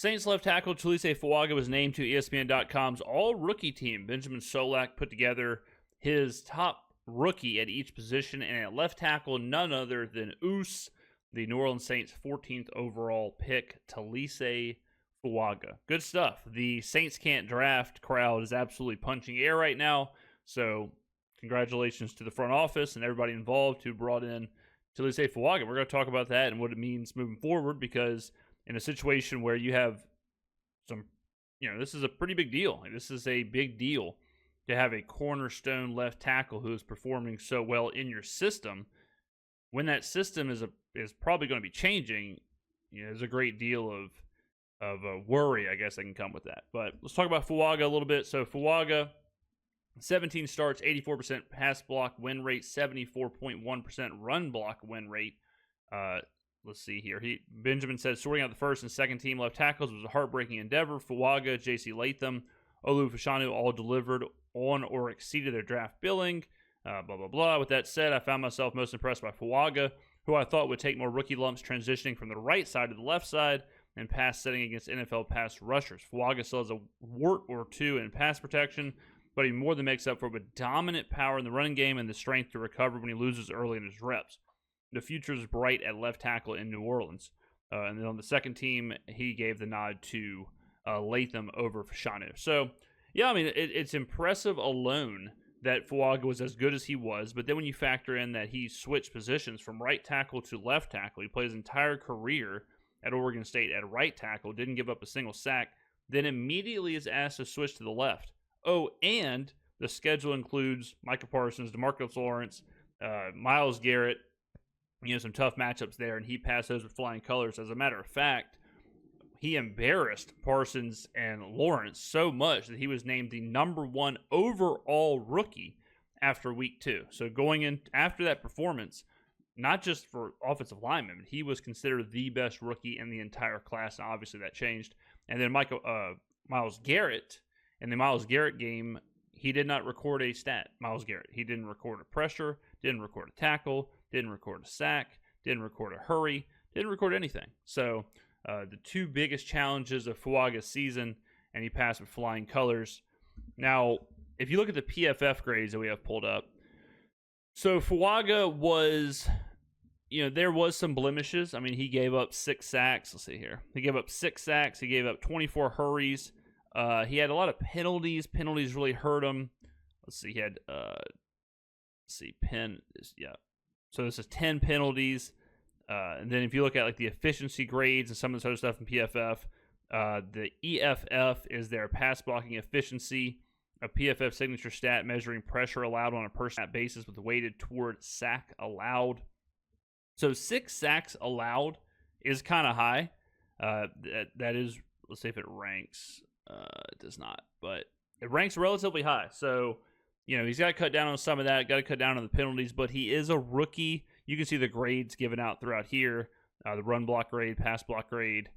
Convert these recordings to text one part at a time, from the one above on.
Saints left tackle Taliese Fuaga was named to ESPN.com's all-rookie team. Benjamin Solak put together his top rookie at each position, and at left tackle, none other than the New Orleans Saints' 14th overall pick, Taliese Fuaga. Good stuff. The Saints can't draft crowd is absolutely punching air right now, so congratulations to the front office and everybody involved who brought in Taliese Fuaga. We're going to talk about that and what it means moving forward, because in a situation where you have some, this is a pretty big deal. This is a big deal to have a cornerstone left tackle who is performing so well in your system. When that system is probably going to be changing, there's a great deal of worry, I guess, that can come with that. But let's talk about Fuaga a little bit. So Fuaga, 17 starts, 84% pass block win rate, 74.1% run block win rate. Let's see here. Benjamin says sorting out the first and second team left tackles was a heartbreaking endeavor. Fuaga, J.C. Latham, Olu Fashanu all delivered on or exceeded their draft billing. Blah, blah, blah. With that said, I found myself most impressed by Fuaga, who I thought would take more rookie lumps transitioning from the right side to the left side and pass setting against NFL pass rushers. Fuaga still has a wart or two in pass protection, but he more than makes up for it with dominant power in the running game and the strength to recover when he loses early in his reps. The future is bright at left tackle in New Orleans. And then on the second team, he gave the nod to Latham over Fashanu. So, yeah, I mean, it's impressive alone that Fuaga was as good as he was, but then when you factor in that he switched positions from right tackle to left tackle, he played his entire career at Oregon State at right tackle, didn't give up a single sack, then immediately is asked to switch to the left. Oh, and the schedule includes Micah Parsons, DeMarcus Lawrence, Myles Garrett, some tough matchups there, and he passed those with flying colors. As a matter of fact, he embarrassed Parsons and Lawrence so much that he was named the number 1 overall rookie after week 2. So going in after that performance, not just for offensive linemen, but he was considered the best rookie in the entire class. And obviously that changed. And then Myles Garrett, in the Myles Garrett game, he did not record a stat. Myles Garrett, he didn't record a pressure, didn't record a tackle, didn't record a sack, didn't record a hurry, didn't record anything. So the two biggest challenges of Fuaga's season, and he passed with flying colors. Now, if you look at the PFF grades that we have pulled up, so Fuaga was, there was some blemishes. I mean, he gave up 6 sacks. Let's see here. He gave up 6 sacks. He gave up 24 hurries. He had a lot of penalties. Penalties really hurt him. Let's see. He had, So this is 10 penalties. And then if you look at like the efficiency grades and some of this other stuff in PFF, the EFF is their pass blocking efficiency, a PFF signature stat measuring pressure allowed on a per snap basis with weighted toward sack allowed. So 6 sacks allowed is kind of high. That is, let's see if it ranks. It does not, but it ranks relatively high. So, he's got to cut down on some of that, got to cut down on the penalties, but he is a rookie. You can see the grades given out throughout here. The run block grade, pass block grade,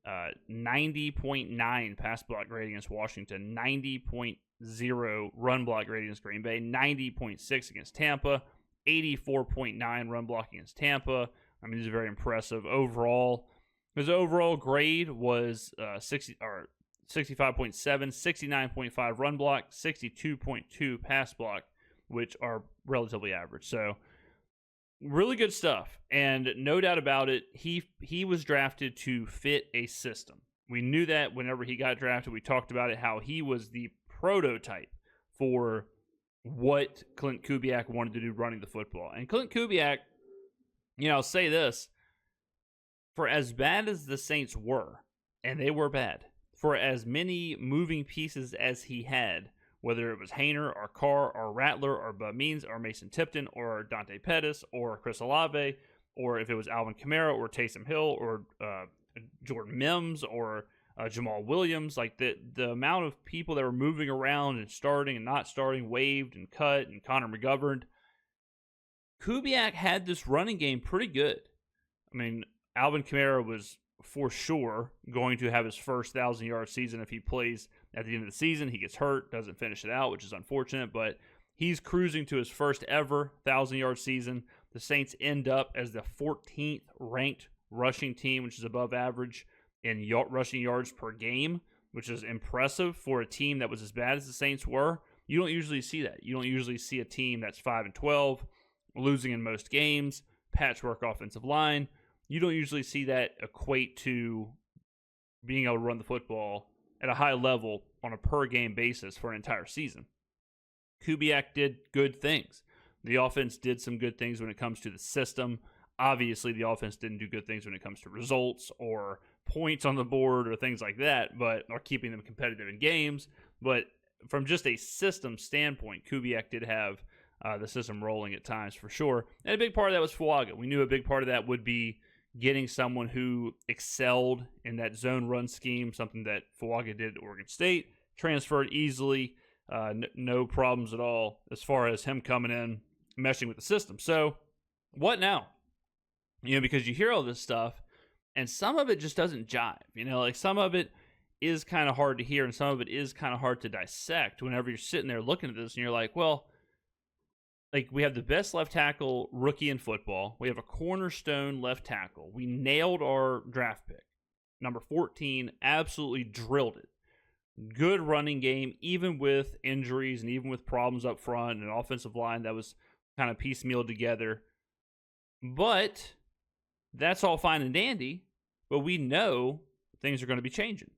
90.9 pass block grade against Washington, 90.0 run block grade against Green Bay, 90.6 against Tampa, 84.9 run block against Tampa. I mean, this is very impressive. Overall, his overall grade was 65.7, 69.5 run block, 62.2 pass block, which are relatively average. So, really good stuff, and no doubt about it, he was drafted to fit a system. We knew that whenever he got drafted. We talked about it, how he was the prototype for what Clint Kubiak wanted to do running the football. And Clint Kubiak, I'll say this, for as bad as the Saints were, and they were bad, for as many moving pieces as he had, whether it was Hainer or Carr or Rattler or Bud Means or Mason Tipton or Dante Pettis or Chris Olave, or if it was Alvin Kamara or Taysom Hill or Jordan Mims or Jamal Williams, like the amount of people that were moving around and starting and not starting, waived and cut, and Connor McGovern, Kubiak had this running game pretty good. I mean, Alvin Kamara was for sure going to have his first 1,000-yard season if he plays at the end of the season. He gets hurt, doesn't finish it out, which is unfortunate, but he's cruising to his first ever 1,000-yard season. The Saints end up as the 14th ranked rushing team, which is above average. in rushing yards per game, which is impressive for a team that was as bad as the Saints were. You don't usually see that. You don't usually see a team that's 5-12, losing in most games, patchwork offensive line. You don't usually see that equate to being able to run the football at a high level on a per-game basis for an entire season. Kubiak did good things. The offense did some good things when it comes to the system. Obviously, the offense didn't do good things when it comes to results or points on the board or things like that, or keeping them competitive in games. But from just a system standpoint, Kubiak did have the system rolling at times for sure. And a big part of that was Fuaga. We knew a big part of that would be getting someone who excelled in that zone run scheme, something that Fuaga did at Oregon State, transferred easily, no problems at all as far as him coming in, meshing with the system. So what now? Because you hear all this stuff, and some of it just doesn't jive. Like some of it is kind of hard to hear, and some of it is kind of hard to dissect whenever you're sitting there looking at this, and you're like, well, like we have the best left tackle rookie in football. We have a cornerstone left tackle. We nailed our draft pick. Number 14, absolutely drilled it. Good running game, even with injuries and even with problems up front and an offensive line that was kind of piecemealed together. But that's all fine and dandy, but we know things are going to be changing.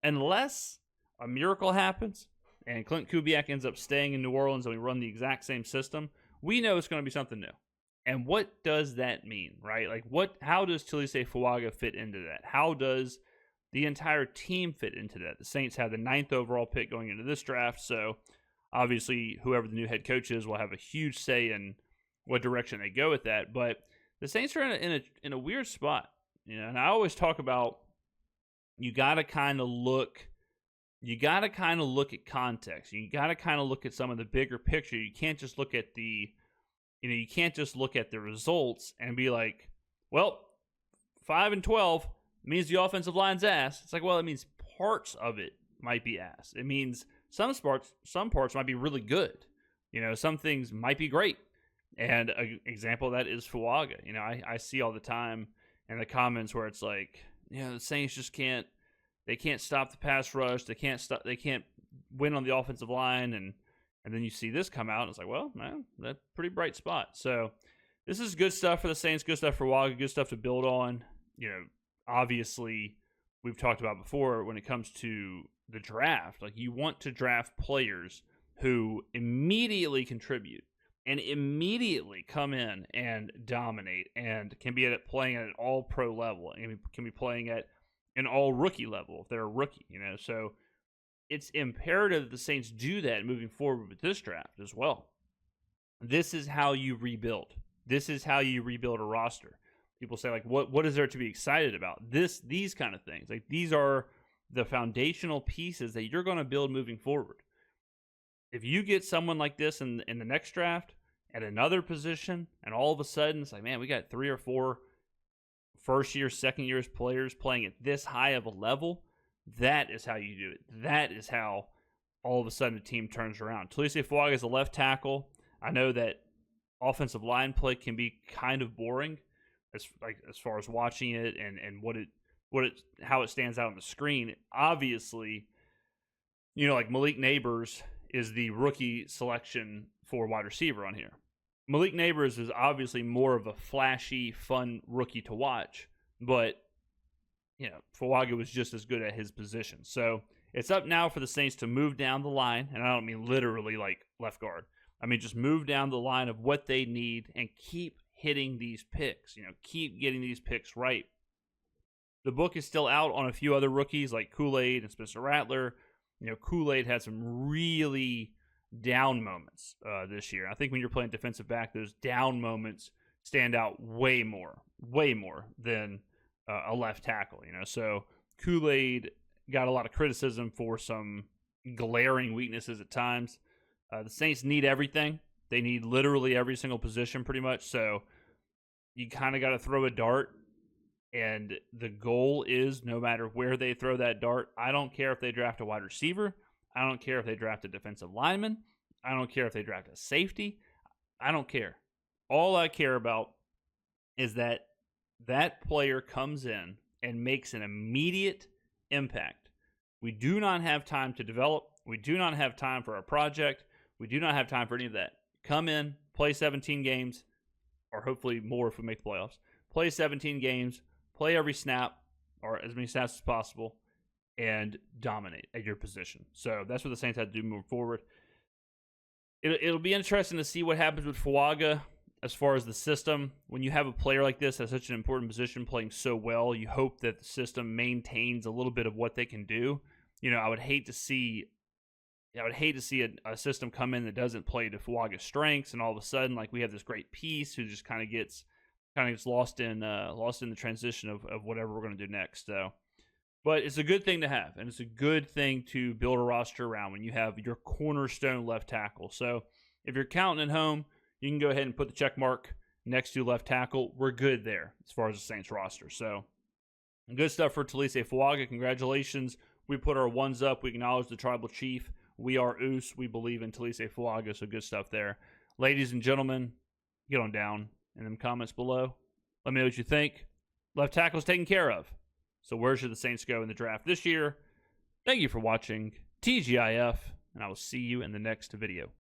Unless a miracle happens and Clint Kubiak ends up staying in New Orleans and we run the exact same system, we know it's going to be something new. And what does that mean, right? Like how does Taliese Fuaga fit into that? How does the entire team fit into that? The Saints have the 9th overall pick going into this draft, so obviously whoever the new head coach is will have a huge say in what direction they go with that. But the Saints are in a weird spot, and I always talk about you got to kind of look at context. You got to kind of look at some of the bigger picture. You can't just look at the results and be like, well, 5-12 means the offensive line's ass. It's like, well, it means parts of it might be ass. It means some parts might be really good. Some things might be great. And an example of that is Fuaga. I see all the time in the comments where it's like, the Saints just can't stop the pass rush. They can't win on the offensive line. And then you see this come out, and it's like, well, man, that's a pretty bright spot. So this is good stuff for the Saints, good stuff for Fuaga, good stuff to build on. Obviously, we've talked about before when it comes to the draft, like you want to draft players who immediately contribute and immediately come in and dominate and can be playing at an all-pro level and can be playing at an all-rookie level if they're a rookie, So it's imperative that the Saints do that moving forward with this draft as well. This is how you rebuild. This is how you rebuild a roster. People say, like, what is there to be excited about? These kind of things. Like, these are the foundational pieces that you're going to build moving forward. If you get someone like this in the next draft at another position, and all of a sudden it's like, man, we got 3 or 4 first-year, second-year players playing at this high of a level, that is how you do it. That is how all of a sudden a team turns around. Taliese Fuaga is a left tackle. I know that offensive line play can be kind of boring as far as watching it and how it stands out on the screen. Obviously, like Malik Neighbors is the rookie selection for wide receiver on here. Malik Neighbors is obviously more of a flashy, fun rookie to watch, but Fuaga was just as good at his position. So it's up now for the Saints to move down the line, and I don't mean literally like left guard. I mean just move down the line of what they need and keep hitting these picks. Keep getting these picks right. The book is still out on a few other rookies like Kool-Aid and Spencer Rattler. Kool-Aid had some really down moments this year. I think when you're playing defensive back, those down moments stand out way more than a left tackle. So Kool-Aid got a lot of criticism for some glaring weaknesses at times. The Saints need everything. They need literally every single position pretty much. So you kind of got to throw a dart. And the goal is no matter where they throw that dart, I don't care if they draft a wide receiver. I don't care if they draft a defensive lineman. I don't care if they draft a safety. I don't care. All I care about is that player comes in and makes an immediate impact. We do not have time to develop. We do not have time for our project. We do not have time for any of that. Come in, play 17 games, or hopefully more if we make the playoffs. Play 17 games, play every snap, or as many snaps as possible, and dominate at your position. So that's what the Saints had to do moving forward. It'll be interesting to see what happens with Fuaga as far as the system. When you have a player like this at such an important position playing so well, you hope that the system maintains a little bit of what they can do. I would hate to see a system come in that doesn't play to Fuaga's strengths, and all of a sudden, like, we have this great piece who just kind of gets lost in the transition of whatever we're going to do next. So, but it's a good thing to have, and it's a good thing to build a roster around when you have your cornerstone left tackle. So, if you're counting at home, you can go ahead and put the check mark next to left tackle. We're good there as far as the Saints roster. So, good stuff for Taliese Fuaga. Congratulations. We put our ones up. We acknowledge the tribal chief. We are Oos. We believe in Taliese Fuaga, so good stuff there. Ladies and gentlemen, get on down in them comments below. Let me know what you think. Left tackle's taken care of. So where should the Saints go in the draft this year? Thank you for watching TGIF, and I will see you in the next video.